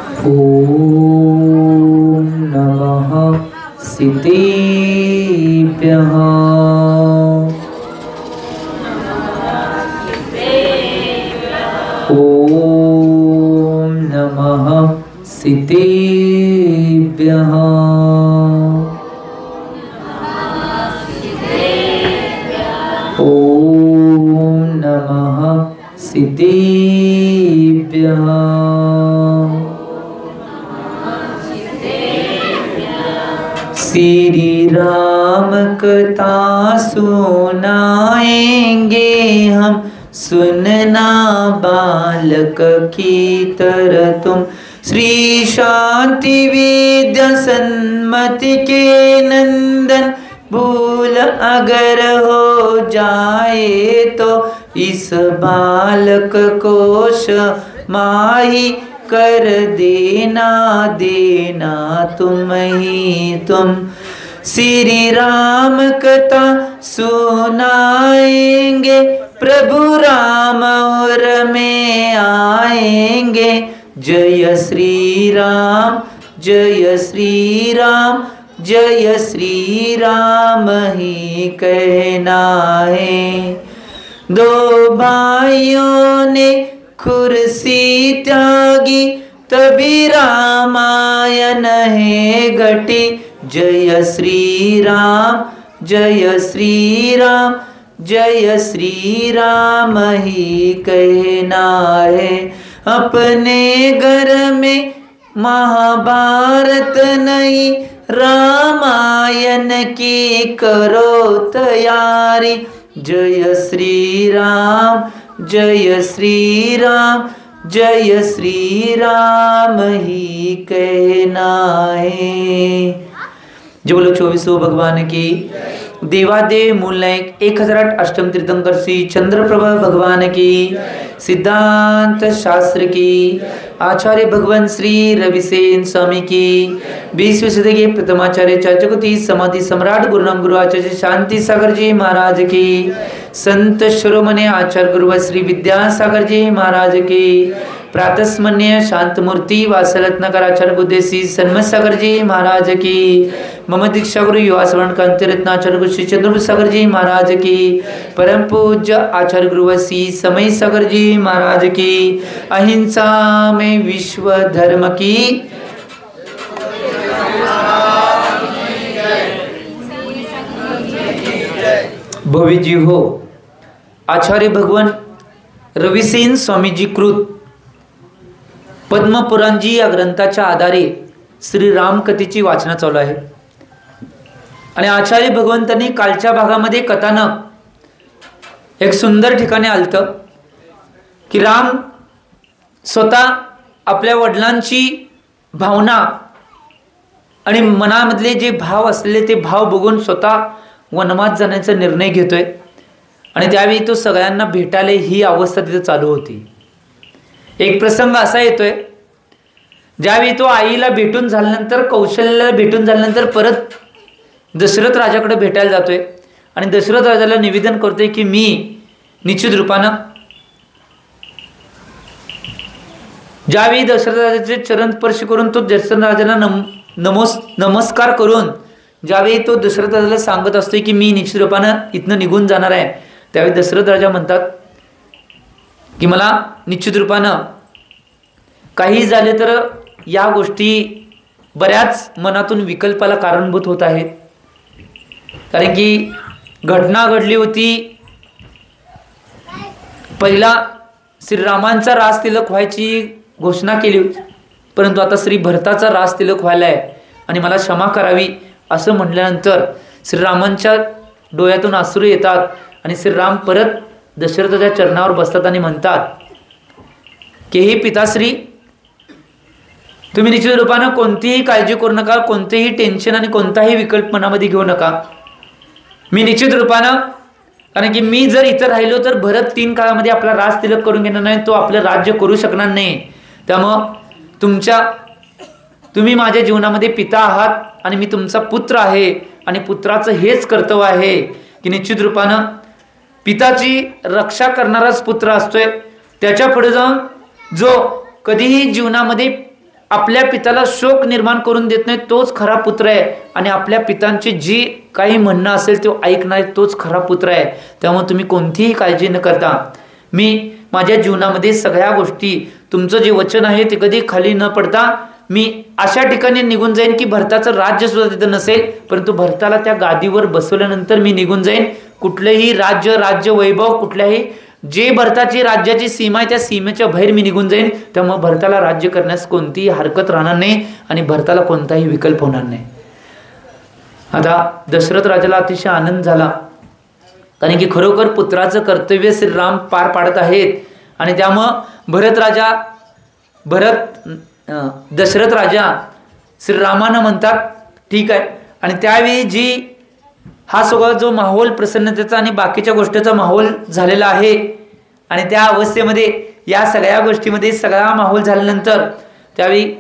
ओम नमः सिद्धेभ्यः। ओम नमः सिद्धेभ्यः। ओम नमः सिद्धेभ्यः। श्री राम कथा सुनाएंगे हम, सुनना बालक की तरह तुम। श्री शांति विद्या सन्मति के नंदन, भूल अगर हो जाए तो इस बालक को माही कर देना, देना तुम ही तुम। श्री राम कथा सुनाएंगे, प्रभु राम और में आएंगे। जय श्री राम, जय श्री राम, जय श्री राम ही कहना है। दो भाइयों ने कुर्सी त्यागी, तभी रामायण है घटी। जय श्री राम, जय श्री राम, जय श्री राम ही कहना है। अपने घर में महाभारत नहीं, रामायण की करो तैयारी। जय श्री राम, जय श्री राम, जय श्री राम ही कहना है। जो बोलो 24 भगवान की। देवादेव मूलनायक 1008 अष्टम तीर्थंकर श्री चंद्रप्रभा भगवान की। सिद्धांत शास्त्र की आचार्य भगवान श्री रविसेन स्वामी की। 20वीं सदी के प्रथमाचार्य चर्चकुति समाधि सम्राट गुरुनाम गुरु आचार्य शांति सागर जी महाराज की। संत शिरोमणि आचार्य गुरु श्री विद्यासागर जी महाराज की। प्रातस्मन्य शांत मूर्ति वासरत्नकर आचार्य बुद्धेशी सन्मत सागर जी महाराज की। मम दीक्षा गुरु युवा स्वर्ण कांति रत्नाचार्य गुरु श्री चंद्र सागर जी महाराज की। परम पूज्य आचार्य गुरु श्री समय सागर जी महाराज की। अहिंसा में विश्व धर्म की। भव्य जी हो। आचार्य भगवान रविसेन स्वामीजी कृत पद्मपुराणजी या ग्रंथाच्या आधारे श्री रामकथेची वाचना चालू आहे। आणि आचार्य भगवंतांनी कालच्या भागामध्ये कथानक एक सुंदर ठिकाणी आलतं की राम स्वतः आपल्या वडिलांची भावना आणि मनामधले जे भाव असलेले ते भाव बघून स्वतः वनवास जाण्याचा निर्णय घेतोय। आणि त्यावेळी तो सगळ्यांना भेटायला ही अवस्था तिथे चालू होती। एक प्रसंग असा येतोय ज्यावेळी तो आईला भेटून झाल्यानंतर कौशल्याला भेटून झाल्यानंतर परत दशरथ राजाकडे भेटायला जातोय आणि दशरथ राजाला निवेदन करतोय की मी निश्चित रूपानं ज्यावेळी दशरथ राजाचे चरण स्पर्श करून तो दशरथ राजाला नमस्कार करून ज्यावेळी तो दशरथ राजाला सांगत असतोय की मी निश्चित रूपानं इथनं निघून जाणार आहे, त्यावेळी दशरथ राजा म्हणतात की मला निश्चित रूपानं काही झाले तर या गोष्टी बऱ्याच मनातून विकल्पाला कारणीभूत होत आहेत। कारण की घटना घडली होती, पहिला श्रीरामांचा रास तिलक व्हायची घोषणा केली होती, परंतु आता श्री भरताचा रास तिलक व्हायला आहे आणि मला क्षमा करावी असं म्हटल्यानंतर श्रीरामांच्या डोळ्यातून अश्रू येतात आणि श्रीराम परत दशरथाच्या चरणावर बसतात आणि म्हणतात की हे पिताश्री, तुम्ही निश्चित रूपानं कोणतीही काळजी करू नका, कोणतेही टेन्शन आणि कोणताही विकल्प मनामध्ये घेऊ नका। मी निश्चित रूपानं, कारण की मी जर इथं राहिलो तर भरत 3 काळामध्ये आपला राज तिलक करून घेणार नाही, तो आपलं राज्य करू शकणार नाही। त्यामुळं तुम्ही माझ्या जीवनामध्ये पिता आहात आणि मी तुमचा पुत्र आहे आणि पुत्राचं हेच कर्तव्य आहे की निश्चित रूपानं पिताची रक्षा करणाराच पुत्र असतोय। त्याच्या पुढे जाऊन जो कधीही जीवनामध्ये आपल्या पित्याला शोक निर्माण करून देत नाही तोच खरा पुत्र आहे, आणि आपल्या पितांची जी काही म्हणणं असेल ते ऐकणार तोच खरा पुत्र आहे. त्यामुळे तुम्ही कोणतीही काळजी न करता मी माझ्या जीवनामध्ये सगळ्या गोष्टी, तुमचं जे वचन आहे ते कधी खाली न पडता मी अशा ठिकाणी निघून जाईन की भरताचं राज्य सुद्धा तिथं नसेल, परंतु भरताला त्या गादीवर बसवल्यानंतर मी निघून जाईन. कुठलेही राज्य वैभव, कुठल्याही जे भरताची राज्याची सीमा आहे त्या सीमेच्या बाहेर मी निघून जाईन. त्यामुळे भरताला राज्य करण्यास कोणतीही हरकत राहणार नाही आणि भरताला कोणताही विकल्प होणार नाही. आता दशरथ राजाला अतिशय आनंद झाला, कारण की खरोखर पुत्राचं कर्तव्य श्रीराम पार पाडत आहेत. आणि त्यामुळं दशरथ राजा श्रीरामानं म्हणतात ठीक आहे. आणि त्यावेळी जी हा सगळा जो माहोल प्रसन्नतेचा आणि बाकीच्या गोष्टीचा माहोल झालेला आहे, आणि त्या अवस्थेमध्ये या सगळ्या गोष्टीमध्ये सगळा माहोल झाल्यानंतर त्यावेळी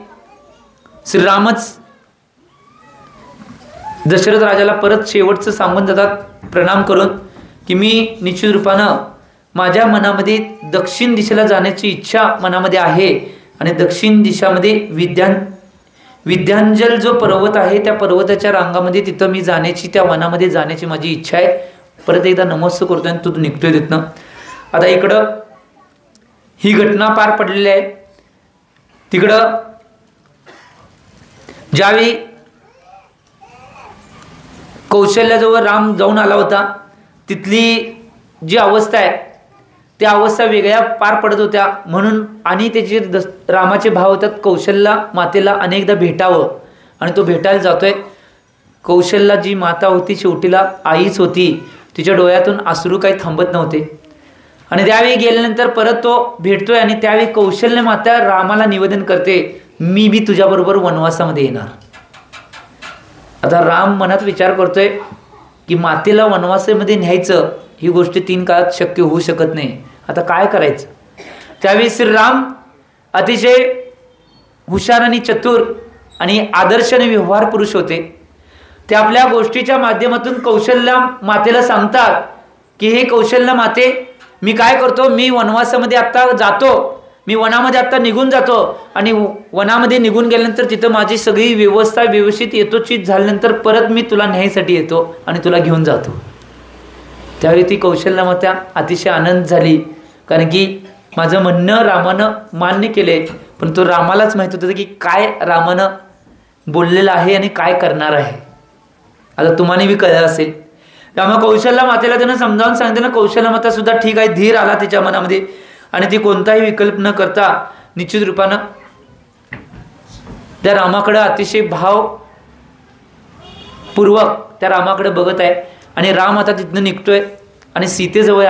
श्रीरामच दशरथ राजाला परत शेवटचं सांगून जातात प्रणाम करून की मी निश्चित रूपानं माझ्या मनामध्ये दक्षिण दिशेला जाण्याची इच्छा मनामध्ये आहे, आणि दक्षिण दिशामध्ये विद्यांजल जो पर्वत आहे त्या पर्वताच्या रांगामध्ये तिथं मी जाण्याची, त्या वनामध्ये जाण्याची माझी इच्छा आहे. परत एकदा नमस्कार करतोय आणि तू निघतोय तिथनं. आता इकडं ही घटना पार पडलेली आहे. तिकडं ज्यावेळी कौशल्याजवळ राम जाऊन आला होता, तिथली जी अवस्था आहे त्या अवस्था वेगळ्या पार पडत होत्या. म्हणून आणि त्याचे रामाचे भाव होतात कौशल्या मातेला अनेकदा भेटावं, आणि तो भेटायला जातोय. कौशल्या जी माता होती शेवटीला आईच होती, तिच्या डोळ्यातून अश्रू काही थांबत नव्हते. आणि त्यावेळी गेल्यानंतर परत तो भेटतोय, आणि त्यावेळी कौशल्य माता रामाला निवेदन करते मी बी तुझ्याबरोबर वनवासामध्ये येणार. आता राम मनात विचार करतोय की मातेला वनवासामध्ये न्यायचं ही गोष्ट 3 काळात शक्य होऊ शकत नाही. आता काय करायचं. त्यावेळी श्रीराम अतिशय हुशार आणि चतुर आणि आदर्श आणि व्यवहार पुरुष होते. ते आपल्या गोष्टीच्या माध्यमातून कौशल्या मातेला सांगतात की हे कौशल्या माते, मी काय करतो, मी वनवासामध्ये आत्ता जातो, मी वनामध्ये आत्ता निघून जातो, आणि वनामध्ये निघून गेल्यानंतर तिथं माझी सगळी व्यवस्था व्यवस्थित यथोचित झाल्यानंतर परत मी तुला न्यायसाठी येतो आणि तुला घेऊन जातो. त्यावेळी ती कौशल्या माता अतिशय आनंद झाली, कारण की माझं म्हणणं रामानं मान्य केले, पण तो रामालाच माहित होतं की काय रामानं बोललेलं आहे आणि काय करणार आहे. आता तुम्हाला बी कळलं असेल. त्यामुळे कौशल्या मातेला त्यानं समजावून सांगते ना, कौशल्या माता सुद्धा ठीक आहे, धीर आला तिच्या मनामध्ये, आणि ती कोणताही विकल्प न करता निश्चित रूपानं त्या रामाकडे अतिशय भावपूर्वक त्या रामाकडे बघत आहे. आणि राम आता तिथनं निघतोय आणि सीतेजवळ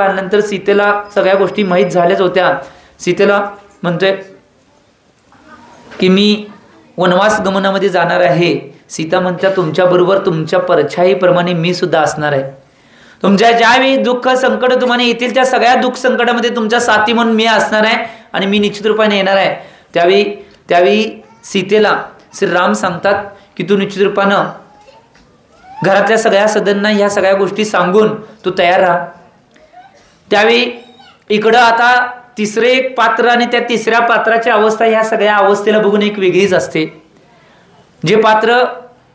आल्यानंतर सीतेला सगळ्या गोष्टी माहीत झाल्याच होत्या. सीतेला म्हणतोय की मी वनवास गमनामध्ये जाणार आहे. सीता म्हणत्या तुमच्याबरोबर तुमच्या परछाईप्रमाणे मी सुद्धा असणार आहे. तुमच्या ज्यावेळी दुःख संकट तुम्हाला येतील त्या सगळ्या दुःख संकटामध्ये तुमच्या साथी म्हणून मी असणार आहे, आणि मी निश्चित रूपाने येणार आहे. त्यावेळी सीतेला श्रीराम सांगतात की तू निश्चित रूपानं घरातल्या सगळ्या सदस्यांना ह्या सगळ्या गोष्टी सांगून तू तयार राहा. त्यावेळी इकडं आता तिसरे एक पात्र आणि त्या तिसऱ्या पात्राची अवस्था ह्या सगळ्या अवस्थेला बघून एक वेगळीच असते. जे पात्र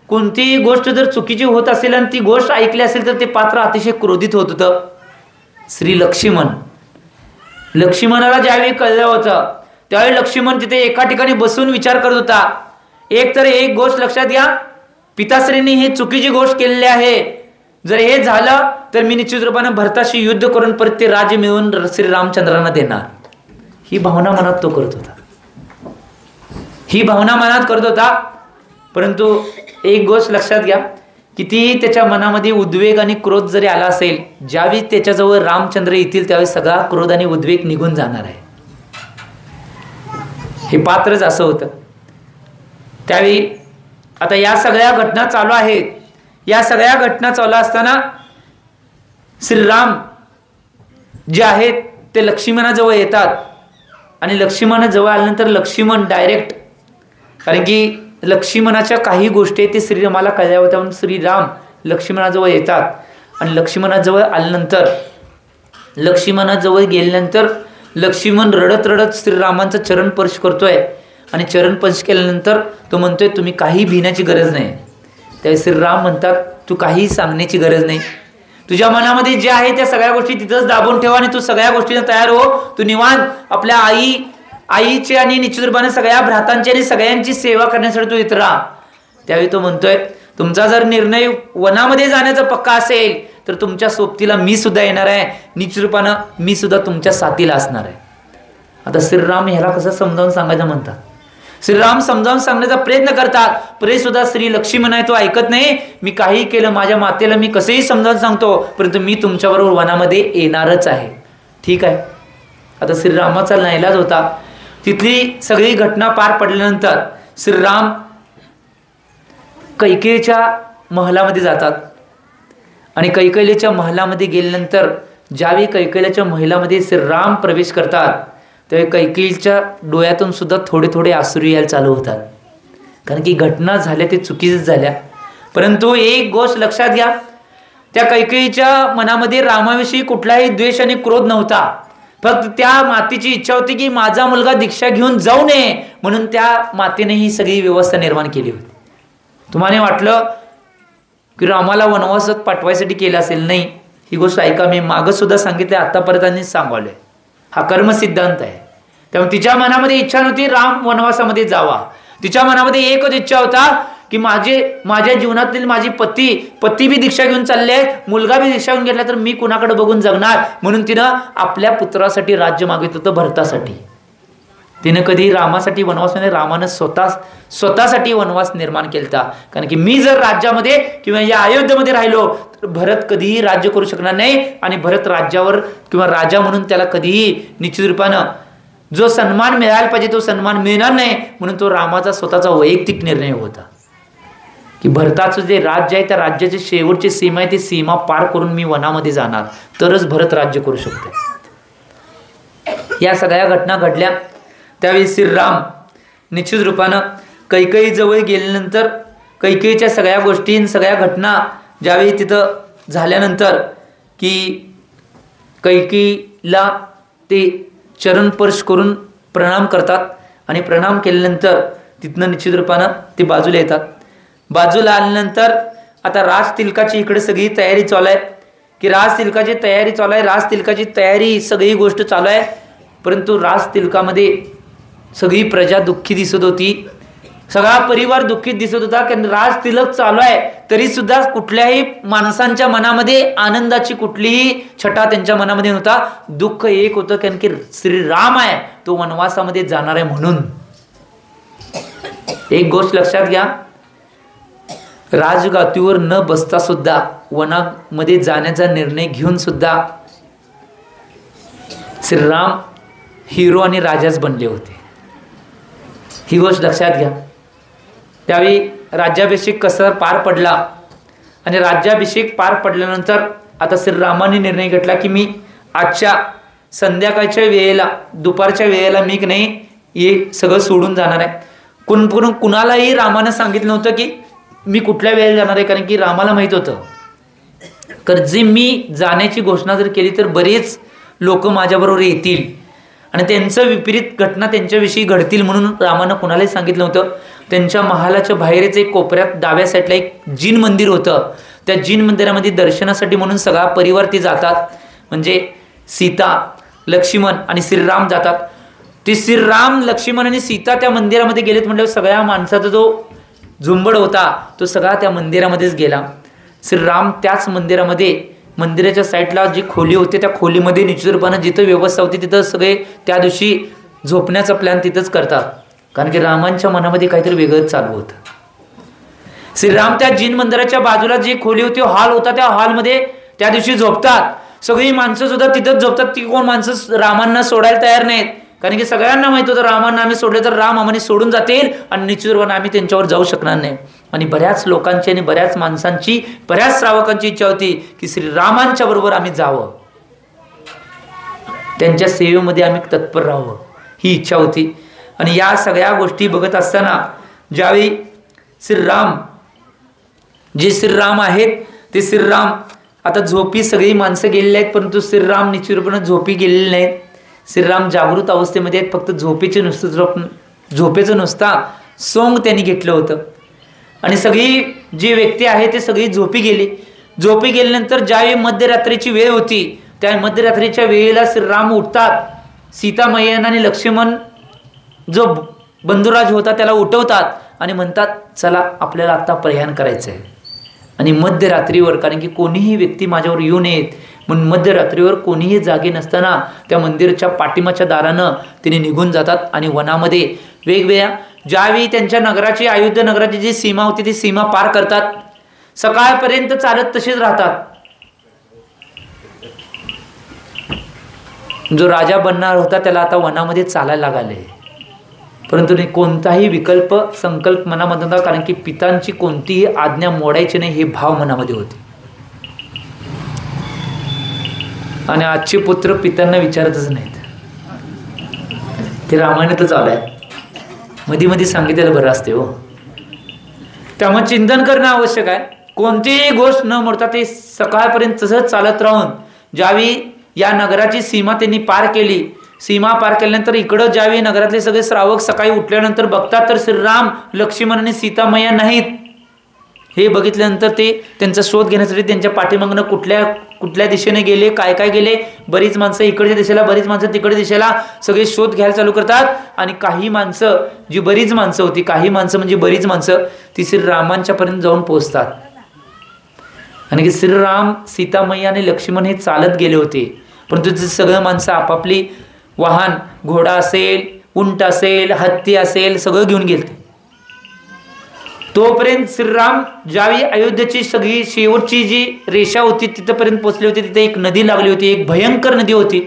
कोणतीही गोष्ट जर चुकीची होत असेल आणि ती गोष्ट ऐकली असेल तर ते पात्र अतिशय क्रोधित होत होतं. श्री लक्ष्मणाला ज्यावेळी कळलं होतं त्यावेळी लक्ष्मण तिथे एका ठिकाणी बसून विचार करत होता. एक गोष्ट लक्षात घ्या, पिताश्रींनी ही चुकीची गोष्ट केलेली आहे. जर हे झालं तर मी निश्चित रूपाने भरताशी युद्ध करून परत ते राज्य मिळवून श्रीरामचंद्रांना देणार. ही भावना मनात तो करत होता. परंतु एक गोष्ट लक्षात घ्या, कितीही त्याच्या मनामध्ये उद्वेग आणि क्रोध जरी आला असेल, ज्यावेळी त्याच्याजवळ रामचंद्र येतील त्यावेळी सगळा क्रोध आणि उद्वेग निघून जाणार आहे. हे पात्रच असं होतं. त्यावेळी आता या सगळ्या घटना चालू आहेत. या सगळ्या घटना चालू असताना श्रीराम जे आहेत ते लक्ष्मणाजवळ येतात, आणि लक्ष्मणाजवळ आल्यानंतर लक्ष्मण डायरेक्ट, कारण की लक्ष्मणाच्या काही गोष्टी ते श्रीरामाला कळल्या होत्या, म्हणून श्रीराम लक्ष्मणाजवळ येतात. आणि लक्ष्मणाजवळ आल्यानंतर लक्ष्मणाजवळ गेल्यानंतर लक्ष्मण रडत रडत श्रीरामांचा चरण स्पर्श करतोय आणि चरण स्पर्श केल्यानंतर तो म्हणतोय तुम्ही काही भिण्याची गरज नाही. त्यावेळी श्रीराम म्हणतात तू काही सांगण्याची गरज नाही, तुझ्या मनामध्ये जे आहे त्या सगळ्या गोष्टी तिथंच दाबून ठेवा आणि तू सगळ्या गोष्टींना तयार हो. तू निवांत आपल्या आईचे आणि निश्चित रूपाने सगळ्या भ्रातांची आणि सगळ्यांची सेवा करण्यासाठी तू इथं राहा. त्यावेळी तो म्हणतोय तुमचा जर निर्णय वनामध्ये जाण्याचा पक्का असेल तर तुमच्या सोबतीला मी सुद्धा येणार आहे, निश्चित रूपानं मी सुद्धा तुमच्या साथीला असणार आहे. आता श्रीराम ह्याला कसं समजावून सांगायचं म्हणतात. श्रीराम समजावून सांगण्याचा प्रयत्न करतात, तरी सुद्धा श्री लक्ष्मण आहे तो ऐकत नाही. मी काही केलं माझ्या मातेला मी कसंही समजावून सांगतो, परंतु मी तुमच्याबरोबर वनामध्ये येणारच आहे. ठीक आहे. आता श्रीरामाचा नाईलाज होता. तिथली सगळी घटना पार पडल्यानंतर श्रीराम कैकेयीच्या महलामध्ये जातात आणि कैकेयीच्या महलामध्ये गेल्यानंतर ज्यावेळी कैकेयीच्या महलामध्ये श्रीराम प्रवेश करतात त्यावेळी कैकेयीच्या डोळ्यातून सुद्धा थोडे थोडे अश्रू यायला चालू होतात, कारण की घटना झाल्या ते चुकीच झाल्या. परंतु एक गोष्ट लक्षात घ्या, त्या कैकेयीच्या मनामध्ये रामाविषयी कुठलाही द्वेष आणि क्रोध नव्हता. फक्त त्या मातेची इच्छा होती की माझा मुलगा दीक्षा घेऊन जाऊ नये, म्हणून त्या मातेने ही सगळी व्यवस्था निर्माण केली होती. तुम्हाला वाटलं की रामाला वनवासात पाठवायसाठी केलं असेल, नाही. ही गोष्ट ऐका, मी मागं सुद्धा सांगितले, आतापर्यंत सांगवले. हा कर्म सिद्धांत आहे. त्यामुळे तिच्या मनामध्ये इच्छा नव्हती राम वनवासामध्ये जावा. तिच्या मनामध्ये एकच इच्छा होता की माझ्या जीवनातील माझी पती बी दीक्षा घेऊन चालले आहेत, मुलगा बी दीक्षा घेऊन घेतला तर मी कुणाकडे बघून जगणार. म्हणून तिनं आपल्या पुत्रासाठी राज्य मागितलं होतं, भरतासाठी. तिनं कधी रामासाठी वनवास नाही, रामानं स्वतःसाठी वनवास निर्माण केला. कारण की मी जर राज्यामध्ये किंवा या अयोध्येमध्ये राहिलो तर भरत कधीही राज्य करू शकणार नाही आणि भरत राज्यावर किंवा राजा म्हणून त्याला कधीही निश्चित रूपानं जो सन्मान मिळायला पाहिजे तो सन्मान मिळणार नाही. म्हणून तो रामाचा स्वतःचा वैयक्तिक निर्णय होता की भरताचं जे राज्य आहे त्या राज्याची शेवटची सीमा आहे ती सीमा पार करून मी वनामध्ये जाणार, तरच भरत राज्य करू शकतो. या सगळ्या घटना घडल्या. त्यावेळी श्रीराम निश्चित रूपानं कैकेयीजवळ गेल्यानंतर कैकेयीच्या सगळ्या गोष्टी सगळ्या घटना ज्यावेळी तिथं झाल्यानंतर की कैकेयीला ते चरण स्पर्श करून प्रणाम करतात आणि प्रणाम केल्यानंतर तिथनं निश्चित रूपानं ते बाजूला येतात. बाजूला आल्यानंतर आता राज तिलकाची इकडे सगळी तयारी चालू आहे की राज तिलकाची तयारी चालू आहे. राज तिलकाची तयारी सगळी गोष्ट चालू आहे, परंतु राज तिलकामध्ये सगळी प्रजा दुःखी दिसत होती, सगळा परिवार दुःखीत दिसत होता. कारण राज तिलक चालू आहे तरी सुद्धा कुठल्याही माणसांच्या मनामध्ये आनंदाची कुठलीही छटा त्यांच्या मनामध्ये नव्हता. दुःख एक होतं, कारण की श्रीराम आहे तो वनवासामध्ये जाणार आहे. म्हणून एक गोष्ट लक्षात घ्या, राजगादीवर न बसता सुद्धा वनामध्ये जाण्याचा निर्णय घेऊन सुद्धा श्रीराम हिरो आणि राजाच बनले होते. ही गोष्ट लक्षात घ्या. त्यावेळी राज्याभिषेक कसं पार पडला आणि राज्याभिषेक पार पडल्यानंतर आता श्रीरामाने निर्णय घेतला की मी आजच्या संध्याकाळच्या वेळेला दुपारच्या वेळेला मी नाही हे सगळं सोडून जाणार आहे. कुणालाही रामानं सांगितलं नव्हतं की मी कुठल्या वेळेला जाणार आहे, कारण की रामाला माहित होतं तर जे मी जाण्याची घोषणा जर केली तर बरेच लोक माझ्याबरोबर येतील आणि त्यांचं विपरीत घटना त्यांच्याविषयी घडतील. म्हणून रामानं कुणालाही सांगितलं नव्हतं. त्यांच्या महालाच्या बाहेरच एक कोपऱ्यात डाव्या साईडला एक जिन मंदिर होतं. त्या जिन मंदिरामध्ये दर्शनासाठी म्हणून सगळा परिवार ते जातात. म्हणजे सीता, लक्ष्मण आणि श्रीराम जातात. ते श्रीराम, लक्ष्मण आणि सीता त्या मंदिरामध्ये गेलेत म्हटल्यावर सगळ्या माणसाचा जो झुंबड होता तो सगळा त्या मंदिरामध्येच गेला. श्रीराम त्याच मंदिराच्या साईडला जी खोली होती त्या खोलीमध्ये निश्चित रूपानं जिथं व्यवस्था होती तिथं सगळे त्या दिवशी झोपण्याचा प्लॅन तिथंच करतात, कारण की रामांच्या मनामध्ये काहीतरी वेगळंच चालू होतं. श्रीराम त्या जिन मंदिराच्या बाजूला जी खोली होती हॉल होता त्या हॉलमध्ये त्या दिवशी झोपतात. सगळी माणसं सुद्धा तिथंच झोपतात. ती कोण माणसं रामांना सोडायला तयार नाहीत, कारण की सगळ्यांना माहित होतं रामांना आम्ही सोडले तर राम आम्हाला सोडून जातील आणि निश्चित रूपाने आम्ही त्यांच्यावर जाऊ शकणार नाही. आणि बऱ्याच लोकांची आणि बऱ्याच माणसांची, बऱ्याच श्रावकांची इच्छा होती की श्रीरामांच्या बरोबर आम्ही जावं, त्यांच्या सेवेमध्ये आम्ही तत्पर राहावं, ही इच्छा होती. आणि या सगळ्या गोष्टी बघत असताना ज्यावेळी श्रीराम आहेत ते श्रीराम आता झोपी सगळी माणसं गेलेली आहेत, परंतु श्रीराम निश्चित रूपाने झोपी गेलेले नाहीत. श्रीराम जागृत अवस्थेमध्ये आहेत, फक्त झोपेचं नुसता सोंग त्यांनी घेतलं होतं आणि सगळी जी व्यक्ती आहे ते सगळी झोपी गेल्यानंतर ज्यावेळी मध्यरात्रीची वेळ होती त्या मध्यरात्रीच्या वेळेला श्रीराम उठतात, सीतामय्या आणि लक्ष्मण जो बंधुराज होता त्याला उठवतात आणि म्हणतात चला आपल्याला आता प्रयाण करायचं आहे. आणि मध्यरात्रीवर, कारण की कोणीही व्यक्ती माझ्यावर येऊ नयेत म्हणून मध्यरात्रीवर कोणीही जागे नसताना त्या मंदिराच्या पाठीमाच्या दारानं तिने निघून जातात आणि वनामध्ये वेगवेगळ्या ज्यावेळी त्यांच्या नगराची, अयोध्या नगराची जी सीमा होती ती सीमा पार करतात. सकाळपर्यंत चालत तसेच राहतात. जो राजा बनणार होता त्याला आता वनामध्ये चालायला लागले, परंतु कोणताही विकल्प संकल्प मनामध्ये होता, कारण की पितांची कोणतीही आज्ञा मोडायची नाही हे भाव मनामध्ये होते. आणि आजचे पुत्र पितांना विचारतच नाहीत. ते रामायणातच आलंय, मध्ये मध्ये सांगितलेलं बरं असते हो. त्यामुळे चिंतन करणं आवश्यक आहे. कोणतीही गोष्ट न मोडता ते सकाळपर्यंत तसंच चालत राहून ज्यावेळी या नगराची सीमा त्यांनी पार केली, सीमा पार केल्यानंतर इकडं ज्यावेळी नगरातले सगळे श्रावक सकाळी उठल्यानंतर बघतात तर श्रीराम, लक्ष्मण आणि सीतामय्या नाहीत. हे बघितल्यानंतर ते त्यांचा शोध घेण्यासाठी त्यांच्या पाठीमागनं कुठल्या दिशेने गेले, काय काय गेले, बरीच माणसं इकडच्या दिशेला, बरीच माणसं तिकडच्या दिशेला सगळे शोध घ्यायला चालू करतात. आणि काही माणसं, जी बरीच माणसं होती, काही माणसं म्हणजे बरीच माणसं ती श्रीरामांच्या पर्यंत जाऊन पोहोचतात. आणि की श्रीराम, सीतामय्या आणि लक्ष्मण हे चालत गेले होते, परंतु ते सगळं माणसं आपापली वाहन, घोडा असेल, उंट असेल, हत्ती असेल, सगळं घेऊन गेले. तोपर्यंत श्रीराम ज्यावेळी अयोध्येची सगळी शेवटची जी रेषा होती तिथपर्यंत पोहोचली होती, तिथे एक नदी लागली होती, एक भयंकर नदी होती.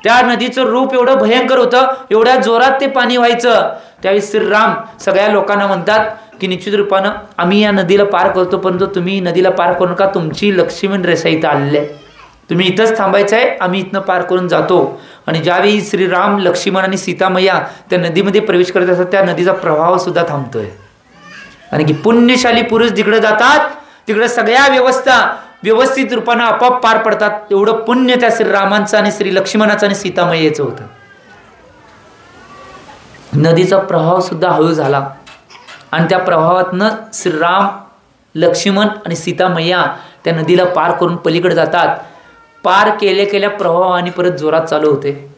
त्या नदीचं रूप एवढं भयंकर होतं, एवढ्या जोरात ते पाणी व्हायचं. त्यावेळी श्रीराम सगळ्या लोकांना म्हणतात की निश्चित रूपानं आम्ही या नदीला पार करतो, परंतु तुम्ही नदीला पार करू नका, तुमची लक्ष्मण रेषा इथं आलेली आहे, तुम्ही इथंच थांबायचं आहे, आम्ही इथनं पार करून जातो. आणि ज्यावेळी श्रीराम, लक्ष्मण आणि सीतामय्या त्या नदीमध्ये प्रवेश करत असतात त्या नदीचा प्रवाह सुद्धा थांबतोय. आणि की पुण्यशाली पुरुष जिकडे जातात तिकडे सगळ्या व्यवस्था व्यवस्थित रूपानं आपोआप पार पडतात. एवढं पुण्य त्या श्रीरामांचं आणि श्री लक्ष्मणाचं आणि सीतामय्येचं होतं. नदीचा प्रवाह सुद्धा हळू झाला आणि त्या प्रवाहातनं श्रीराम, लक्ष्मण आणि सीतामय्या त्या नदीला पार करून पलीकडे जातात. पार केल्या प्रवाह आणि परत जोरात चालू होते.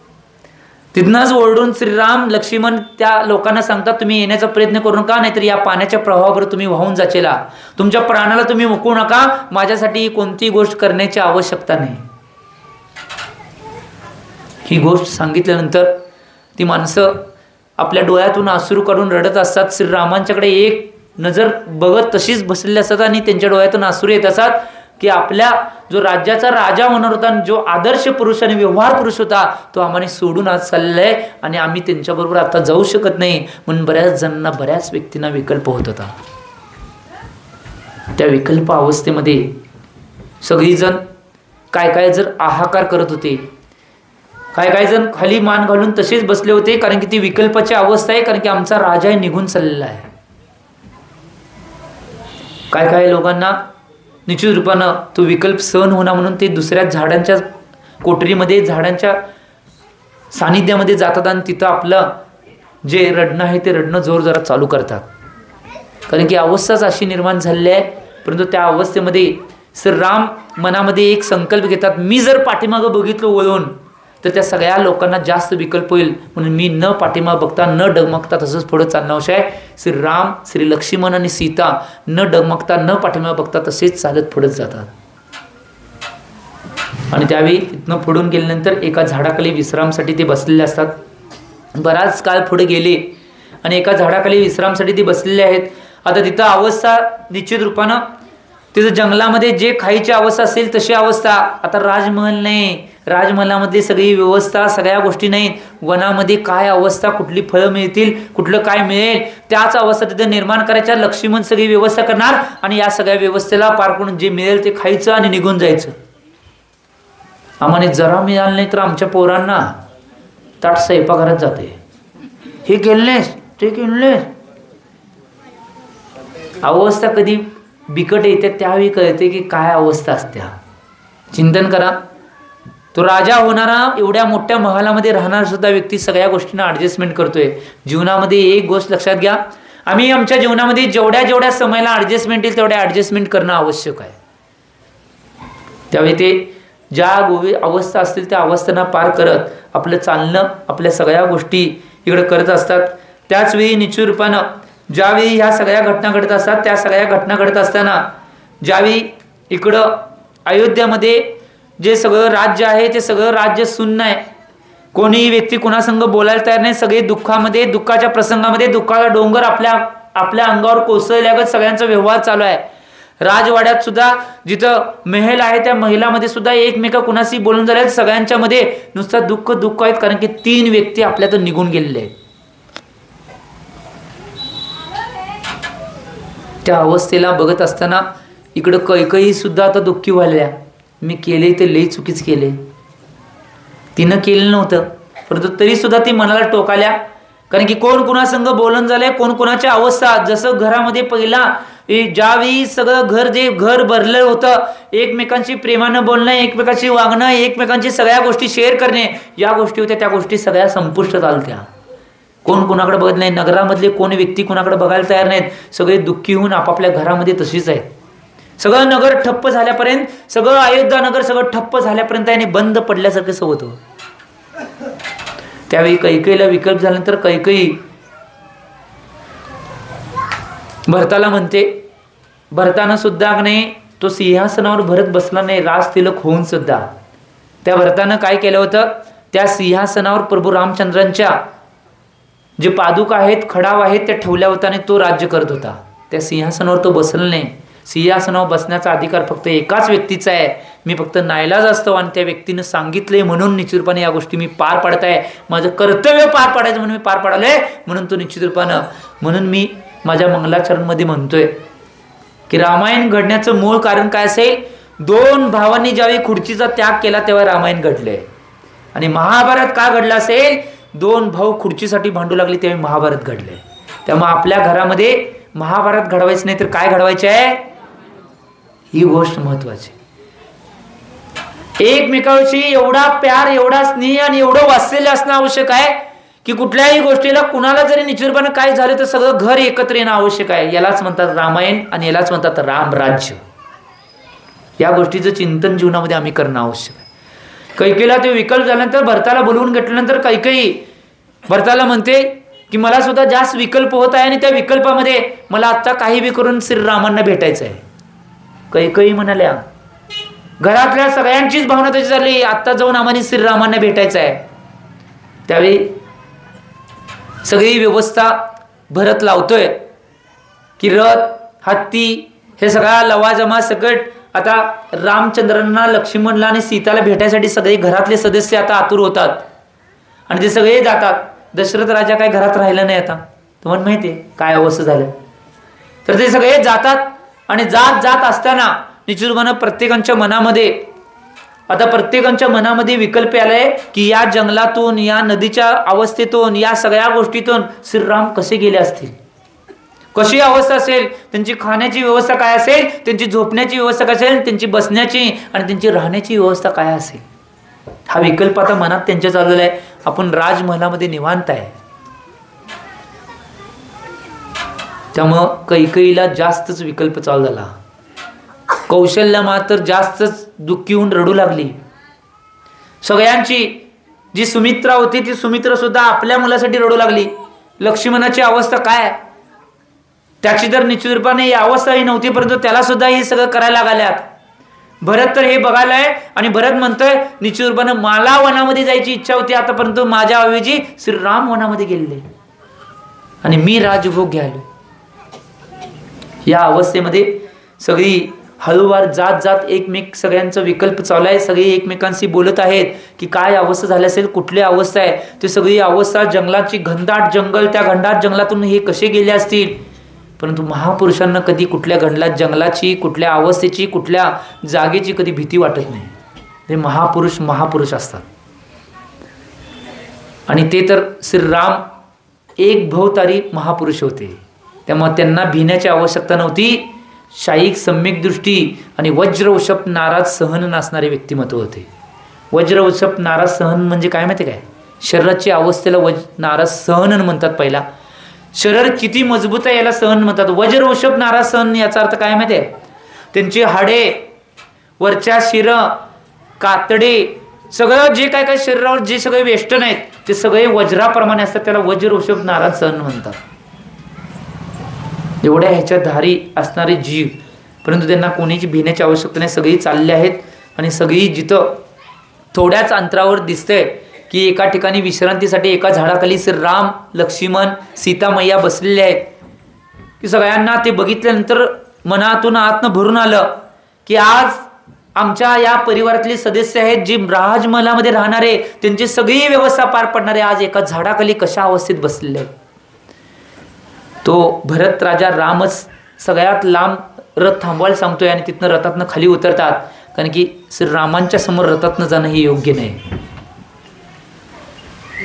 तिथनंच ओरडून श्रीराम, लक्ष्मण त्या लोकांना सांगतात तुम्ही येण्याचा प्रयत्न करू नका, नाहीतर या पाण्याच्या प्रवाहावर तुम्ही वाहून जाचेला, तुमच्या प्राणाला तुम्ही मुकू नका, माझ्यासाठी कोणती गोष्ट करण्याची आवश्यकता नाही. ही गोष्ट सांगितल्यानंतर ती माणसं आपल्या डोळ्यातून अश्रू काढून रडत असतात. श्रीरामांच्याकडे एक नजर बघत तशीच बसलेले असतात आणि त्यांच्या डोळ्यातून अश्रू येत असतात की आपल्या जो राज्याचा राजा होणार होता, जो आदर्श पुरुष आणि व्यवहार पुरुष होता, तो आम्हाला सोडून आज चाललाय आणि आम्ही त्यांच्याबरोबर आता जाऊ शकत नाही. म्हणून बऱ्याच जणांना, बऱ्याच व्यक्तींना विकल्प होत होता. त्या विकल्प अवस्थेमध्ये सगळीजण काय जर आहाकार करत होते, काय जण खाली मान घालून तसेच बसले होते, कारण की ती विकल्पाची अवस्था आहे, कारण की आमचा राजा निघून चाललेला आहे. काय लोकांना निश्चित रूपानं तो विकल्प सहन होणार म्हणून ते दुसऱ्या झाडांच्या कोठरीमध्ये, झाडांच्या सानिध्यामध्ये जातात आणि तिथं आपलं जे रडणं आहे ते रडणं जोर जरा चालू करतात, कारण की अवस्थाच अशी निर्माण झालेली आहे. परंतु त्या अवस्थेमध्ये श्रीराम मनामध्ये एक संकल्प घेतात, मी जर पाठीमागं बघितलं वळून तर त्या सगळ्या लोकांना जास्त विकल्प होईल, म्हणून मी न पाठीमाग बघता, न डगमगता तसंच पुढे चालणं आवश्यक आहे. श्रीराम, श्री लक्ष्मण आणि सीता न डगमगता, न पाठीमाग बघता तसेच चालत पुढे जातात. आणि त्यावेळी तिथनं पुढून गेल्यानंतर एका झाडाखाली विश्रामसाठी ते बसलेले असतात. बराच काळ पुढे गेले आणि एका झाडाखाली विश्रामसाठी ते बसलेले आहेत. आता तिथं अवस्था निश्चित रूपानं तिथं जंगलामध्ये जे खायची अवस्था असेल तशी अवस्था. आता राजमहल नाही, राजमहलामधली सगळी व्यवस्था, सगळ्या गोष्टी नाहीत. वनामध्ये काय अवस्था, कुठली फळं मिळतील, कुठलं काय मिळेल, त्याच अवस्था तिथे निर्माण करायच्या. लक्ष्मण सगळी व्यवस्था करणार आणि या सगळ्या व्यवस्थेला पार करून जे मिळेल ते खायचं आणि निघून जायचं. आम्हाला जरा मिळालं नाही तर आमच्या पोरांना ताट स्वयंपाकघरात जाते, हे केलंस ते केलंस. अवस्था कधी बिकट येते त्यावेळी कळते की काय अवस्था असत्या. चिंतन करा. तो राजा होणारा, एवढ्या मोठ्या महालामध्ये राहणारा सुद्धा व्यक्ती सगळ्या गोष्टींना ॲडजस्टमेंट करतोय. जीवनामध्ये एक गोष्ट लक्षात घ्या, आम्ही आमच्या जीवनामध्ये जेवढ्या समयाला ॲडजस्टमेंट येईल तेवढ्या ॲडजस्टमेंट करणं आवश्यक आहे. त्यावेळी ते ज्या अवस्था असतील त्या अवस्थांना पार करत आपलं चालणं, आपल्या सगळ्या गोष्टी इकडं करत असतात. त्याचवेळी निश्चित रूपानं ज्यावेळी ह्या सगळ्या घटना घडत असतात, त्या सगळ्या घटना घडत असताना ज्यावेळी इकडं अयोध्यामध्ये जे सगळं राज्य आहे ते सगळं राज्य सुन्न आहे. कोणीही व्यक्ती कोणासंग बोलायला तयार नाही. सगळे दुःखामध्ये, दुःखाच्या प्रसंगामध्ये दुःखाचा डोंगर आपल्या अंगावर कोसळल्यागत सगळ्यांचा व्यवहार चालू आहे. राजवाड्यात सुद्धा जिथं महल आहे त्या महिलामध्ये सुद्धा एकमेका कुणाशी बोलून झाले, सगळ्यांच्या मध्ये नुसतं दुःख आहेत, कारण की 3 व्यक्ती आपल्यातून निघून गेलेले आहेत. त्या अवस्थेला बघत असताना इकडं कैकेयी सुद्धा आता दुःखी व्हायला, मी केले ते लई चुकीच केले. तिनं केलं नव्हतं परंतु तरी सुद्धा ती मनाला टोकाल्या, कारण की कोण कुणासंग बोलून झालंय, कोण कुणाच्या अवस्था. जसं घरामध्ये पहिला ज्यावेळी सगळं घर भरलं होतं, एकमेकांशी प्रेमानं बोलणं, एकमेकांशी वागणं, एकमेकांची सगळ्या गोष्टी शेअर करणे, या गोष्टी होत्या, त्या गोष्टी सगळ्या संपुष्टात आल्या. कोण कुणाकडे बघत नाही. नगरामधले कोण व्यक्ती कुणाकडे बघायला तयार नाहीत. सगळे दुःखी होऊन आपापल्या घरामध्ये तशीच आहेत. सगळं नगर ठप्प झाल्यापर्यंत, सगळं अयोध्या नगर सगळं ठप्प झाल्यापर्यंत आणि बंद पडल्यासारखं सवत होतं. त्यावेळी कैकेयीला विकल्प झाल्यानंतर कैकेयी भरताला म्हणते, भरतानं सुद्धा नाही तो सिंहासनावर भरत बसला नाही, राज तिलक होऊन सुद्धा त्या भरतानं काय केलं होतं, त्या सिंहासनावर प्रभू रामचंद्रांच्या जे पादुका आहेत, खडाव आहेत, त्या ठेवल्या होत्या आणि तो राज्य करत होता. त्या सिंहासनावर तो बसला नाही. सिंहासनावर बसण्याचा अधिकार फक्त एकाच व्यक्तीचा आहे. मी फक्त नाईलाज असतो आणि त्या व्यक्तीनं सांगितलंय म्हणून निश्चित रूपाने या गोष्टी मी पार पाडत आहे. माझं कर्तव्य पार पाडायचं म्हणून मी पार पाडलंय, म्हणून तो निश्चित रूपानं, म्हणून मी माझ्या मंगलाचरणमध्ये म्हणतोय की रामायण घडण्याचं मूळ कारण काय असेल, 2 भावांनी ज्यावेळी खुर्चीचा त्याग केला तेव्हा रामायण घडले. आणि महाभारत का घडलं असेल, 2 भाऊ खुर्चीसाठी भांडू लागले तेव्हा महाभारत घडले. त्यामुळे आपल्या घरामध्ये महाभारत घडवायचं नाही तर काय घडवायचे आहे, ही गोष्ट महत्वाची. एकमेकांशी एवढा प्यार, एवढा स्नेह आणि एवढं वात्सल्य असणं आवश्यक आहे की कुठल्याही गोष्टीला कुणाला जरी निश्चितपणे काय झालं तर सगळं घर एकत्र येणं आवश्यक आहे. यालाच म्हणतात रामायण आणि यालाच म्हणतात रामराज्य. या गोष्टीचं चिंतन जीवनामध्ये आम्ही करणं आवश्यक आहे. कैकेयीला ते विकल्प झाल्यानंतर भरताला बोलवून घेतल्यानंतर कैकेयी भरताला म्हणते की मला सुद्धा जास्त विकल्प होत आहे आणि त्या विकल्पामध्ये मला आत्ता काही बी करून श्रीरामांना भेटायचं आहे. कैकेयी म्हणाल्या, घरातल्या सगळ्यांचीच भावना तशी झाली, आत्ता जाऊन आम्हाला श्रीरामांना भेटायचं आहे. त्यावेळी सगळी व्यवस्था भरत लावतोय की रथ, हत्ती हे सगळा लवाजमा सकट आता रामचंद्रांना, लक्ष्मणला आणि सीताला भेटायसाठी सगळे घरातले सदस्य आता आतुर होतात आणि ते सगळे जातात. दशरथ राजा काय घरात राहिला नाही. आता तुम्हाला माहिती आहे काय अवस्था झालं. तर ते सगळे जातात आणि जात असताना निश्चितपणे प्रत्येकाच्या मनामध्ये विकल्प आलाय की या जंगलातून, या नदीच्या अवस्थेतून, या सगळ्या गोष्टीतून श्रीराम कसे गेले असतील, कशी अवस्था असेल, त्यांची खाण्याची व्यवस्था काय असेल, त्यांची झोपण्याची व्यवस्था काय असेल, त्यांची बसण्याची आणि त्यांची राहण्याची व्यवस्था काय असेल. हा विकल्प आता मनात त्यांच्या चाललेला आहे. आपण राजमहालामध्ये निवांत आहे. त्यामुळं कैकेयीला जास्तच विकल्प चालू झाला. कौशल्या मात्र जास्तच दुःखी होऊन रडू लागली. सगळ्यांची जी सुमित्रा होती ती सुमित्रा सुद्धा आपल्या मुलासाठी रडू लागली. लक्ष्मणाची अवस्था काय, त्याची तर निश्चित रूपाने ही अवस्था ही नव्हती, परंतु त्याला सुद्धा हे सगळं करायला लागल्यात. भरत तर हे बघायलाय आणि भरत म्हणतोय निश्चित रूपाने मला वनामध्ये जायची इच्छा होती आता, परंतु माझ्या ऐवजी श्रीराम वनामध्ये गेलेले आणि मी राजभोग घ्यायलो. या अवस्थेमध्ये सगळी हळूवार जात एकमेक सगळ्यांचा विकल्प चालू आहे. सगळे एकमेकांशी बोलत आहेत की काय अवस्था झाली असेल, कुठली अवस्था आहे. ते सगळी अवस्था जंगलाची, घनदाट जंगल, त्या घनदाट जंगलातून हे कसे गेले असतील. परंतु महापुरुषांना कधी कुठल्या घनदाट जंगलाची, कुठल्या अवस्थेची, कुठल्या जागेची कधी भीती वाटत नाही. ते महापुरुष असतात. आणि ते तर श्रीराम एक भवतारी महापुरुष होते. त्यामुळे त्यांना भिण्याची आवश्यकता नव्हती. शाहीक सम्यक दृष्टी आणि वज्र वृषभ नाराज सहन नसणारे व्यक्तिमत्व होते. वज्र वृषभ नाराज सहन म्हणजे काय माहिती काय? शरीराची अवस्थेला नाराज सहन म्हणतात. पहिला शरीर किती मजबूत आहे याला सहन म्हणतात. वज्र वृषभ नाराज सहन याचा अर्थ काय माहिती आहे? त्यांची हाडे, वरच्या शिर, कातडे, सगळं जे काय काय शरीरावर जे सगळे वेष्टन आहेत ते सगळे वज्राप्रमाणे असतात. त्याला वज्र वृषभ नाराज सहन म्हणतात. एवढ्या ह्याच्या धारी असणारे जीव, परंतु त्यांना कोणीची भिण्याची आवश्यकता नाही. सगळी चालले आहेत आणि सगळी जिथं थोड्याच अंतरावर दिसतंय की एका ठिकाणी विश्रांतीसाठी एका झाडाखाली राम, लक्ष्मण, सीता मैया बसलेले आहेत की सगळ्यांना ते बघितल्यानंतर मनातून आतनं भरून आलं की आज आमच्या या परिवारातले सदस्य आहेत जे राजमहालामध्ये राहणारे, त्यांची सगळी व्यवस्था पार पडणारे आज एका झाडाखाली कशा अवस्थेत बसलेले आहेत. तो भरत राजा रामच सगळ्यात लांब रथ थांबवायला सांगतोय आणि तिथनं रथातनं खाली उतरतात. कारण की श्रीरामांच्या समोर रथातनं जाणं हे योग्य नाही.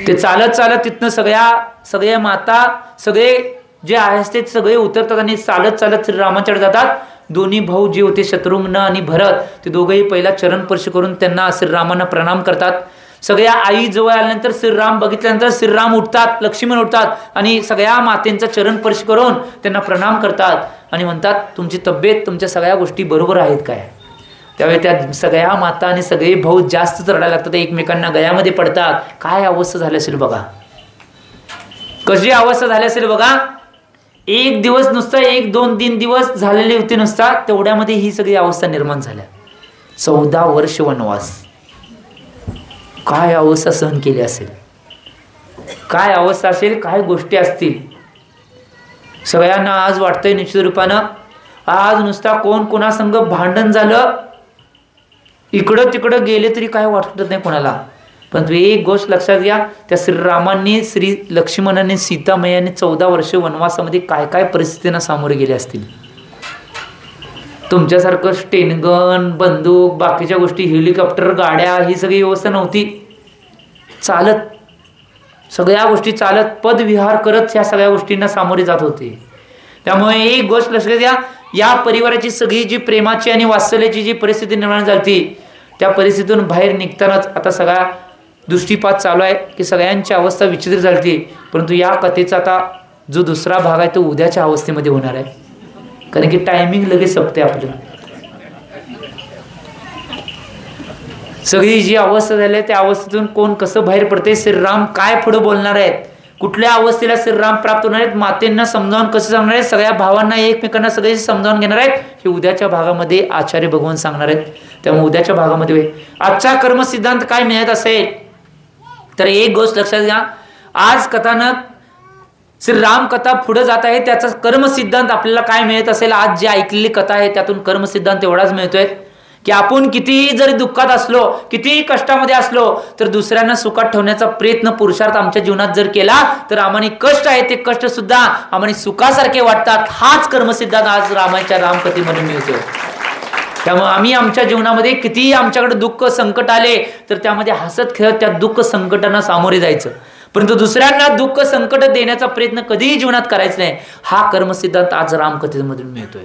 ते चालत चालत तिथनं सगळ्या माता, सगळे जे आहेत ते सगळे उतरतात आणि चालत चालत श्रीरामांच्याकडे जातात. दोन्ही भाऊ जे होते शत्रुघ्न आणि भरत, ते दोघेही पहिला चरणस्पर्श करून त्यांना श्रीरामांना प्रणाम करतात. सगळ्या आई जवळ आल्यानंतर श्रीराम बघितल्यानंतर श्रीराम उठतात, लक्ष्मण उठतात आणि सगळ्या मातेंचा चरणस्पर्श करून त्यांना प्रणाम करतात आणि म्हणतात तुमची तब्येत, तुमच्या सगळ्या गोष्टी बरोबर आहेत काय? त्यावेळी त्या सगळ्या माता आणि सगळे भाऊ जास्त रडायला लागतात, एकमेकांना गळ्यामध्ये पडतात. काय अवस्था झाली असेल बघा, कशी अवस्था झाली असेल बघा. एक दिवस नुसता 1-2-3 दिवस झालेले होते नुसता, तेवढ्यामध्ये ही सगळी अवस्था निर्माण झाल्या. 14 वर्ष वनवास, काय अवस्था सहन केली असेल, काय अवस्था असेल, काय गोष्टी असतील. सगळ्यांना आज वाटतंय निश्चित रूपानं आज नुसता कोण कोणासंग भांडण झालं, इकडं तिकडं गेले तरी काय वाटत नाही कोणाला. पण एक गोष्ट लक्षात घ्या, त्या श्रीरामांनी, श्री लक्ष्मणाने, सीता मैयाने 14 वर्ष वनवासामध्ये काय काय परिस्थितींना सामोरे गेले असतील. तुमच्यासारखं स्टेनगन, बंदूक, बाकीच्या गोष्टी, हेलिकॉप्टर, गाड्या, ही सगळी व्यवस्था नव्हती. चालत सगळ्या गोष्टी चालत पदविहार करत ह्या सगळ्या गोष्टींना सामोरे जात होते. त्यामुळे एक गोष्ट लक्षात घ्या, या परिवाराची सगळी जी प्रेमाची आणि वात्सल्याची जी परिस्थिती निर्माण झाली, त्या परिस्थितीतून बाहेर निघतानाच आता सगळा दृष्टीपात चालू आहे की सगळ्यांची अवस्था विचित्र झाली. परंतु या कथेचा आता जो दुसरा भाग आहे तो उद्याच्या अवस्थेमध्ये होणार आहे, कारण की टायमिंग लगेच संपते आपलं. सगळी जी अवस्था झाली आहे त्या अवस्थेतून कोण कसं बाहेर पडते, श्रीराम काय पुढे बोलणार आहेत, कुठल्या अवस्थेला श्रीराम प्राप्त होणार आहेत, मातेंना समजावून कसं सांगणार आहेत, सगळ्या भावांना एकमेकांना सगळे समजावून घेणार आहेत, हे उद्याच्या भागामध्ये आचार्य भगवान सांगणार आहेत. त्यामुळे उद्याच्या भागामध्ये आजचा कर्मसिद्धांत काय मिळत असेल तर एक गोष्ट लक्षात घ्या, आज कथानक श्रीराम कथा पुढे जात आहे, त्याचा कर्मसिद्धांत आपल्याला काय मिळत असेल. आज जी ऐकलेली कथा आहे त्यातून कर्मसिद्धांत एवढाच मिळतोय की आपण कितीही जरी दुःखात असलो, कितीही कष्टामध्ये असलो, तर दुसऱ्यांना सुखात ठेवण्याचा प्रयत्न, पुरुषार्थ आमच्या जीवनात जर केला तर आम्हाला कष्ट आहे ते कष्ट सुद्धा आम्हाला सुखासारखे वाटतात. हाच कर्मसिद्धांत आज रामाच्या रामकथेमध्ये मिळतोय. त्यामुळे आम्ही आमच्या जीवनामध्ये कितीही आमच्याकडे दुःख संकट आले तर त्यामध्ये हसत खेळत त्या दुःख संकटांना सामोरे जायचं, परंतु दुसऱ्यांना दुःख संकट देण्याचा प्रयत्न कधीही जीवनात करायचा नाही. हा कर्मसिद्धांत आज रामकथेमधून मिळतोय.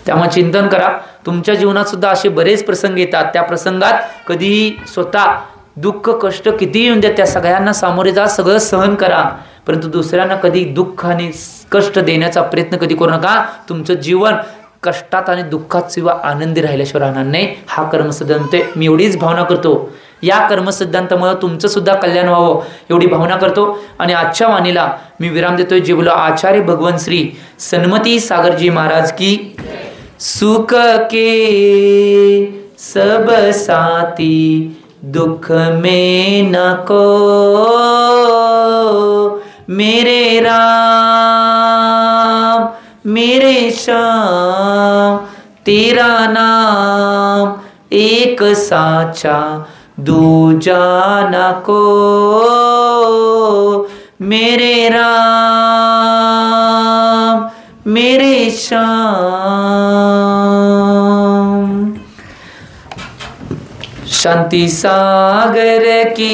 त्यामुळे चिंतन करा, तुमच्या जीवनात सुद्धा असे बरेच प्रसंग येतात. त्या प्रसंगात कधीही स्वतः दुःख कष्ट कितीही येऊन द्या, त्या सगळ्यांना सामोरे जा, सगळं सहन करा, परंतु दुसऱ्यांना कधी दुःख आणि कष्ट देण्याचा प्रयत्न कधी करू नका. तुमचं जीवन कष्टात आणि दुःखात शिवाय आनंदी राहिल्याशिवाय राहणार नाही. हा कर्मसिद्धांत मी एवढीच भावना करतो. या कर्मसिद्धांतामुळे तुमचं सुद्धा कल्याण व्हावं एवढी भावना करतो आणि आजच्या वाणीला मी विराम देतोय. जे बोलो आचार्य भगवान श्री सन्मती सागरजी महाराज की. सुख के सब साथी दुख में न को, मेरे राम मेरे श्याम तेरा नाम एक साचा दूजा न को, मेरे राम मेरे श्याम. शांति सागर की